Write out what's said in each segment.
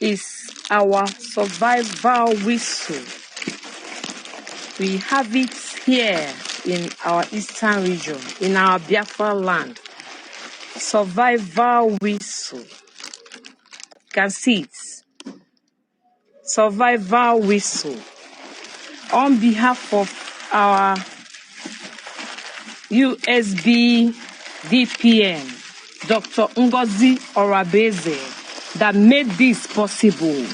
is our survival whistle. We have it here in our eastern region, in our Biafra land. Survival whistle. You can see it. Survival whistle. On behalf of our USB DPN, Dr. Ngozi Orabueze, that made this possible.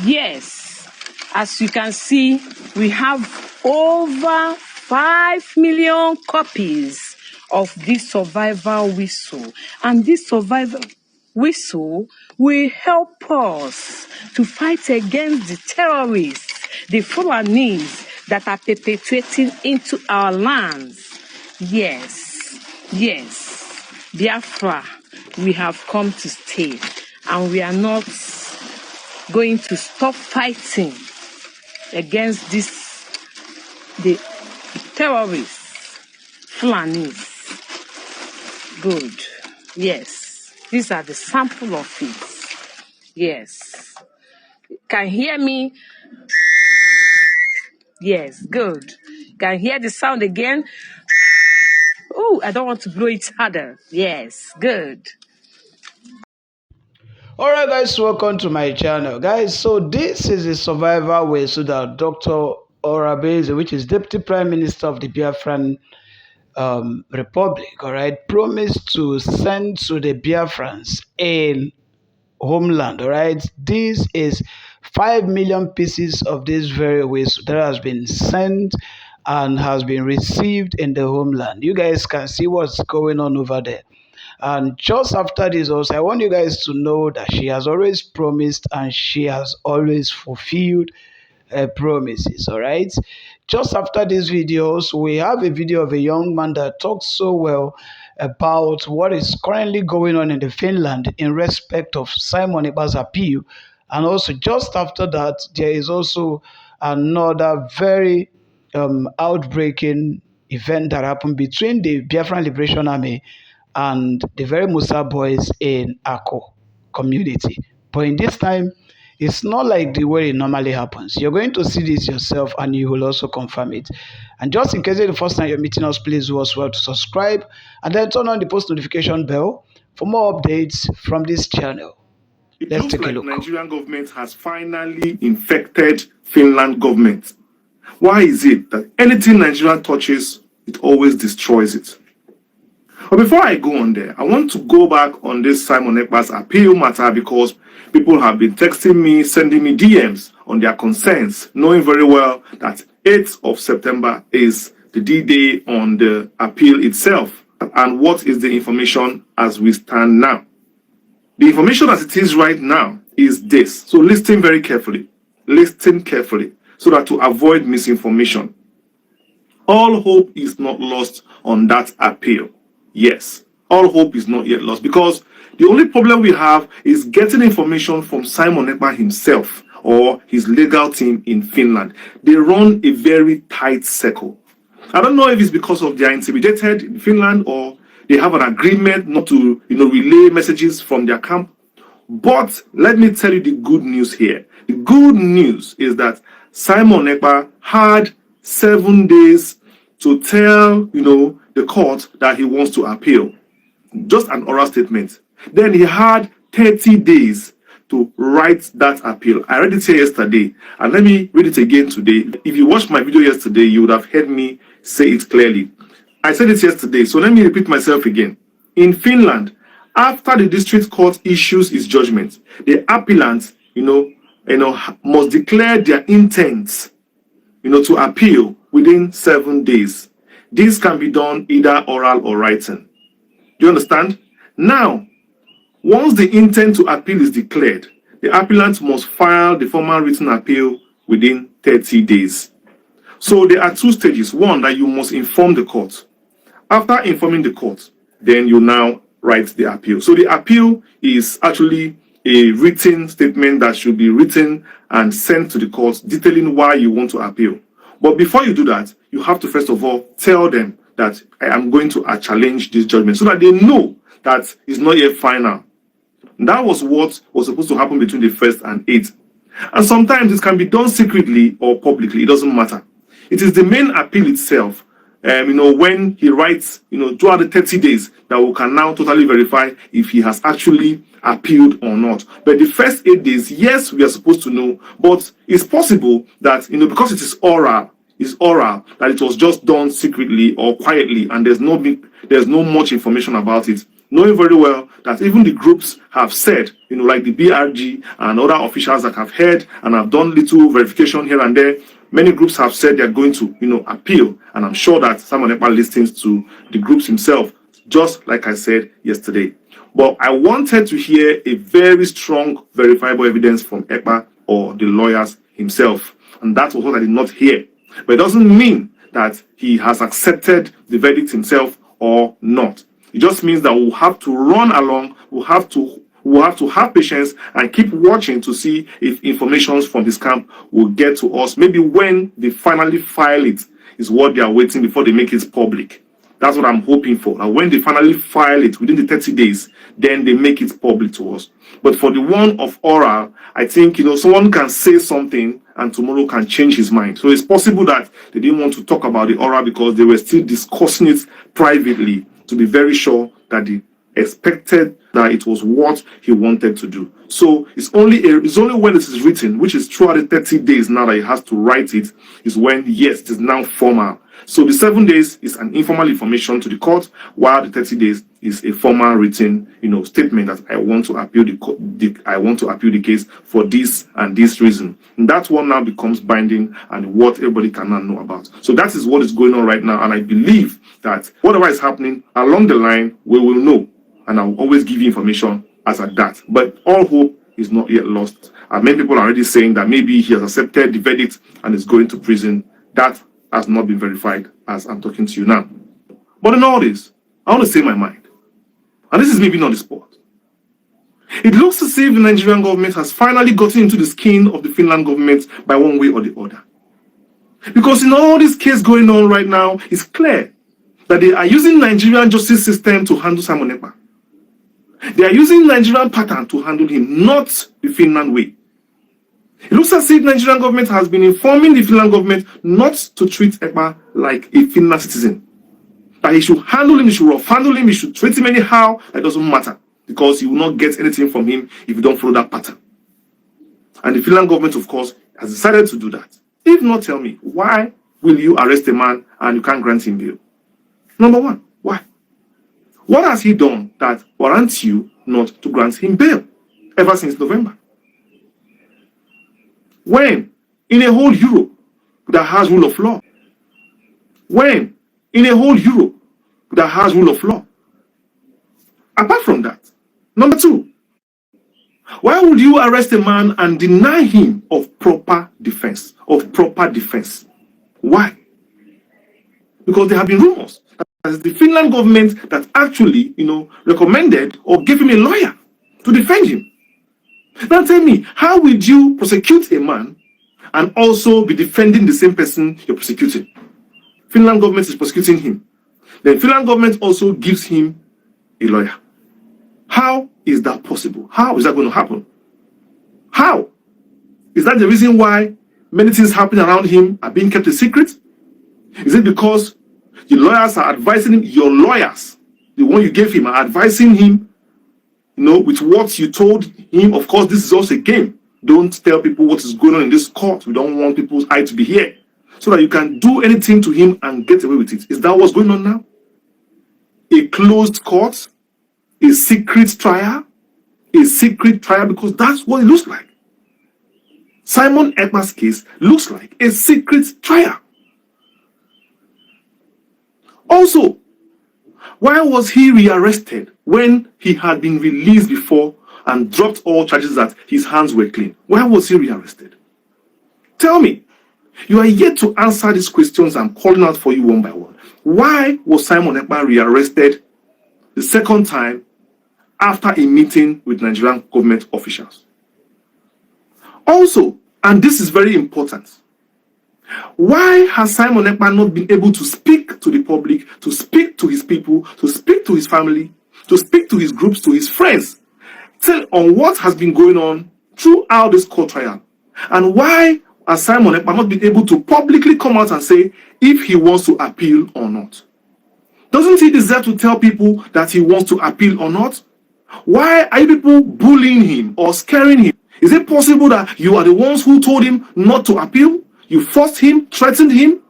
Yes, as you can see, we have over 5 million copies of this survival whistle. And this survival whistle will help us to fight against the terrorists, the Fulanis that are perpetrating into our lands. Yes, Biafra, we have come to stay, and we are not going to stop fighting against the terrorists, Fulanis. Good. Yes, these are the sample of it. Yes. Can you hear me? Yes, good. Can you hear the sound again? Oh, I don't want to blow it harder. Yes, good. All right, guys, welcome to my channel, guys. So this is a survival way so that Dr. Orabueze, which is Deputy Prime Minister of the Biafran Republic, all right, promised to send to the Biafrans in Homeland, all right. This is 5 million pieces of this very whistle that has been sent and has been received in the Homeland. You guys can see what's going on over there. And just after this also, I want you guys to know that she has always promised and she has always fulfilled her promises, all right? Just after these videos, we have a video of a young man that talks so well about what is currently going on in the Finland in respect of Simon Ekpa's appeal. And also just after that, there is also another very outbreaking event that happened between the Biafran Liberation Army and the very Musa boys in Ako community. But in this time, it's not like the way it normally happens. You're going to see this yourself and you will also confirm it. And just in case it's the first time you're meeting us, please do as well to subscribe and then turn on the post notification bell for more updates from this channel. Let's take a look. Nigerian government has finally infected Finland government. Why is it that anything Nigeria touches, it always destroys it? But before I go on there, I want to go back on this Simon Ekpa's appeal matter because people have been texting me, sending me DMs on their concerns, knowing very well that 8th of September is the D-Day on the appeal itself. And what is the information as we stand now? The information as it is right now is this. So listen very carefully. Listen carefully so that to avoid misinformation. All hope is not lost on that appeal. Yes, all hope is not yet lost because the only problem we have is getting information from Simon Ekpa himself or his legal team in Finland. They run a very tight circle. I don't know if it's because of they are intimidated in Finland or they have an agreement not to, relay messages from their camp. But let me tell you the good news here. The good news is that Simon Ekpa had 7 days to tell, the court that he wants to appeal. Just an oral statement. Then he had 30 days to write that appeal. I read it here yesterday, and let me read it again today. If you watched my video yesterday, you would have heard me say it clearly. I said it yesterday, so let me repeat myself again. In Finland, after the district court issues its judgment, the appellant, must declare their intent, to appeal within 7 days. This can be done either oral or written. Do you understand? Now, once the intent to appeal is declared, the appellant must file the formal written appeal within 30 days. So there are 2 stages. One, that you must inform the court. After informing the court, then you now write the appeal. So the appeal is actually a written statement that should be written and sent to the court detailing why you want to appeal. But before you do that, you have to first of all tell them that I am going to challenge this judgment so that they know that it's not yet final. That was what was supposed to happen between the 1st and 8th. And sometimes it can be done secretly or publicly. It doesn't matter. It is the main appeal itself, when he writes, throughout the 30 days, that we can now totally verify if he has actually appealed or not. But the first 8 days, yes, we are supposed to know, but it's possible that, because it is oral, that it was just done secretly or quietly, and there's no much information about it. Knowing very well that even the groups have said, like the BRG and other officials that have heard and have done little verification here and there, many groups have said they're going to, appeal. And I'm sure that Simon Ekpa listens to the groups himself, just like I said yesterday. But I wanted to hear a very strong, verifiable evidence from Ekpa or the lawyers himself. And that was what I did not hear. But it doesn't mean that he has accepted the verdict himself or not. It just means that we'll have to run along, we'll have to have patience and keep watching to see if information from his camp will get to us. Maybe when they finally file it is what they are waiting before they make it public. That's what I'm hoping for. And when they finally file it within the 30 days, then they make it public to us. But for the one of oral, I think, someone can say something and tomorrow can change his mind. So it's possible that they didn't want to talk about the oral because they were still discussing it privately to be very sure that they expected that it was what he wanted to do. So it's only when it is written, which is throughout the 30 days now that he has to write it, is when, yes, it is now formal. So the 7 days is an informal information to the court, while the 30 days is a formal written, statement that I want to appeal the case for this and this reason. And that one now becomes binding and what everybody can now know about. So that is what is going on right now, and I believe that whatever is happening along the line, we will know, and I will always give you information as at that. But all hope is not yet lost. And many people are already saying that maybe he has accepted the verdict and is going to prison. That has not been verified as I'm talking to you now. But in all this, I want to say my mind. And this is maybe not the sport. It looks as if the Nigerian government has finally gotten into the skin of the Finland government by one way or the other. Because in all this case going on right now, it's clear that they are using Nigerian justice system to handle Simon Ekpa. They are using Nigerian pattern to handle him, not the Finland way. It looks as if the Nigerian government has been informing the Finland government not to treat Ekpa like a Finland citizen. That he should handle him, he should rough handle him, he should treat him anyhow. It doesn't matter, because you will not get anything from him if you don't follow that pattern. And the Finland government, of course, has decided to do that. If not, tell me, why will you arrest a man and you can't grant him bail? Number one, why? What has he done that warrants you not to grant him bail ever since November? When in a whole Europe that has rule of law, when in a whole Europe that has rule of law. Apart from that, number two, why would you arrest a man and deny him of proper defense? Why? Because there have been rumors that it's the Finland government that actually, recommended or gave him a lawyer to defend him. Now tell me, how would you prosecute a man and also be defending the same person you're prosecuting? Finland government is prosecuting him. Then Finland government also gives him a lawyer. How is that possible? How is that going to happen? How? Is that the reason why many things happening around him are being kept a secret? Is it because the lawyers are advising him, your lawyers, the one you gave him, are advising him, with what you told him? Of course, this is also a game. Don't tell people what is going on in this court. We don't want people's eye to be here. So that you can do anything to him and get away with it. Is that what's going on now? A closed court? A secret trial? A secret trial, because that's what it looks like. Simon Ekpa's case looks like a secret trial. Also, why was he rearrested when he had been released before and dropped all charges that his hands were clean? Why was he rearrested? Tell me. You are yet to answer these questions. I'm calling out for you one by one. Why was Simon Ekpa rearrested the second time after a meeting with Nigerian government officials? Also, and this is very important, why has Simon Ekpa not been able to speak to the public, to speak to his people, to speak to his family, to speak to his groups, to his friends, tell on what has been going on throughout this court trial, and why has Simon Ekpa not been able to publicly come out and say if he wants to appeal or not? Doesn't he deserve to tell people that he wants to appeal or not? Why are you people bullying him or scaring him? Is it possible that you are the ones who told him not to appeal? You forced him, threatened him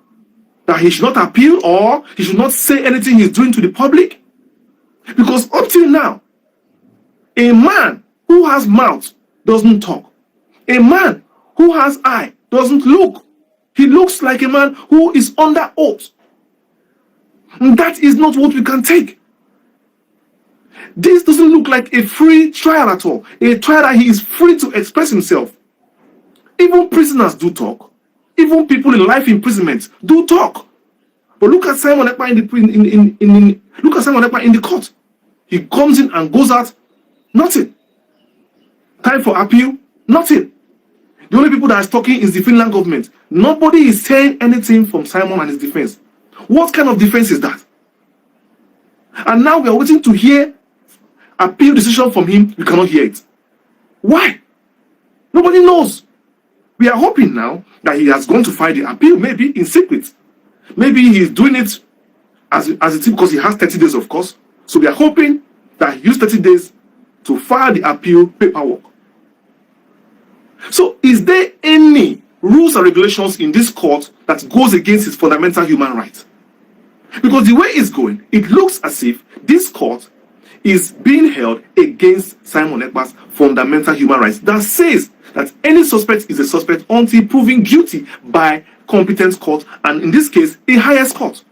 that he should not appeal or he should not say anything he's doing to the public? Because up till now, a man who has mouth doesn't talk. A man who has eye doesn't look. He looks like a man who is under oath. And that is not what we can take. This doesn't look like a free trial at all. A trial that he is free to express himself. Even prisoners do talk. Even people in life imprisonment do talk. But look at Simon Ekpa look at Simon Ekpa in the court. He comes in and goes out. Nothing. Time for appeal. Nothing. The only people that are talking is the Finland government. Nobody is saying anything from Simon and his defense. What kind of defense is that? And now we are waiting to hear appeal decision from him. We cannot hear it. Why? Nobody knows. We are hoping now that he has gone to file the appeal, maybe in secret. Maybe he is doing it as it is because he has 30 days, of course. So we are hoping that he used 30 days to file the appeal paperwork. So is there any rules and regulations in this court that goes against his fundamental human rights? Because the way it's going, it looks as if this court is being held against Simon Ekpa's fundamental human rights that says that any suspect is a suspect until proven guilty by competent court, and in this case, a highest court.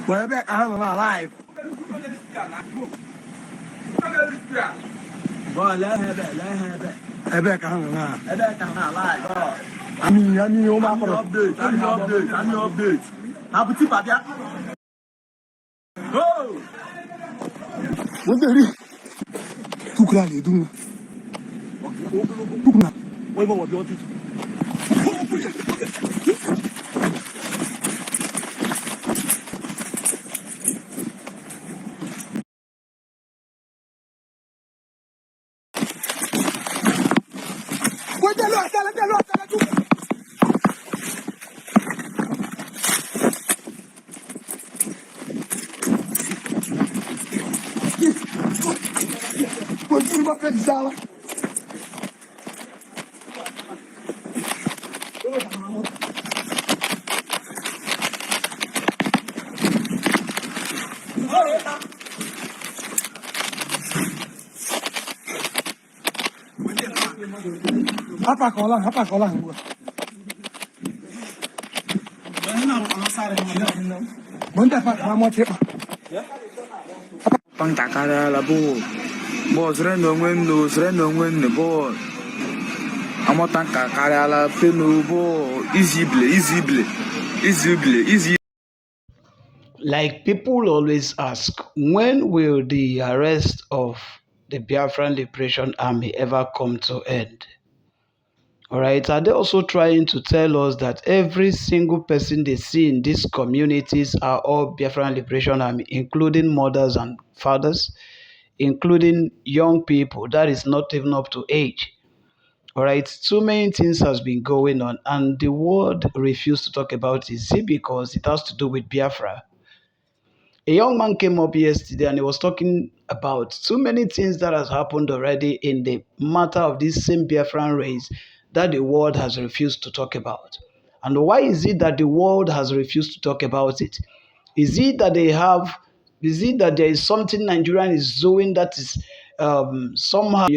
Well, back I'm alive. Boy, let her back. I back I'm alive. I back I'm alive. I mean, oh my God. Update. How about you, Pabia? Oh! What the hell? Tout clair, les deux. Tout clair. Ouais, bon, bien tout. Apa kolang. Bentar Pak, mau cek Pak. Pang takara la bo. Bo sreno ngwen bo. Amo tanka kara la penu bo easy. Like people always ask, when will the arrest of the Biafran Liberation Army ever come to end? All right. Are they also trying to tell us that every single person they see in these communities are all Biafran Liberation Army, including mothers and fathers, including young people that is not even up to age? All right. Too many things has been going on, and the world refused to talk about it. Is it because it has to do with Biafra? A young man came up yesterday and he was talking about too many things that has happened already in the matter of this same Biafran race that the world has refused to talk about. And why is it that the world has refused to talk about it? Is it that there is something Nigerian is doing that is somehow,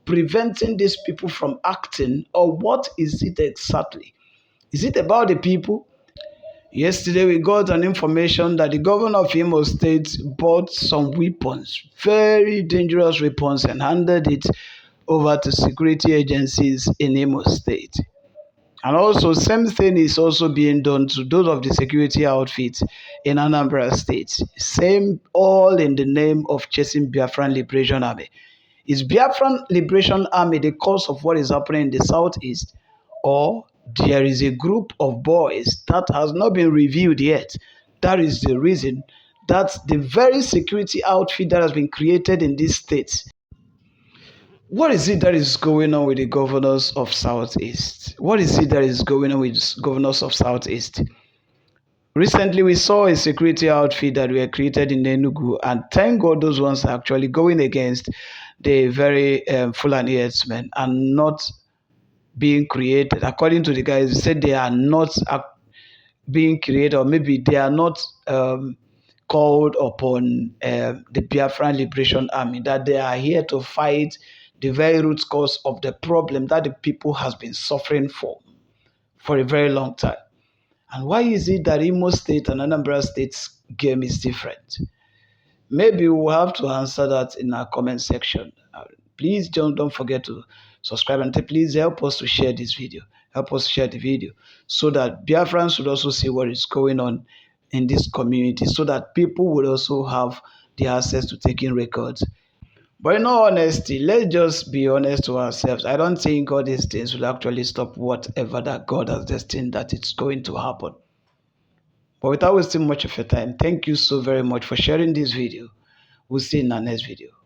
preventing these people from acting? Or what is it exactly? Is it about the people? Yesterday, we got an information that the governor of Imo State bought some weapons, very dangerous weapons, and handed it over to security agencies in Imo State. And also, same thing is also being done to those of the security outfits in Anambra State. Same, all in the name of chasing Biafran Liberation Army. Is Biafran Liberation Army the cause of what is happening in the southeast? Or there is a group of boys that has not been revealed yet? That is the reason that the very security outfit that has been created in these states. What is it that is going on with the governors of Southeast? What is it that is going on with governors of Southeast? Recently, we saw a security outfit that were created in Enugu, and thank God those ones are actually going against the very Fulani herdsmen and not being created. According to the guys, they said they are not being created, or maybe they are not called upon the Biafran Liberation Army, that they are here to fight the very root cause of the problem that the people has been suffering for a very long time. And why is it that Imo State and Anambra State's game is different? Maybe we'll have to answer that in our comment section. Please don't forget to subscribe, and please help us to share this video. Help us share the video so that Biafrans should also see what is going on in this community, so that people would also have the access to taking records. But in all honesty, let's just be honest to ourselves. I don't think all these things will actually stop whatever that God has destined that it's going to happen. But without wasting much of your time, thank you so very much for sharing this video. We'll see you in our next video.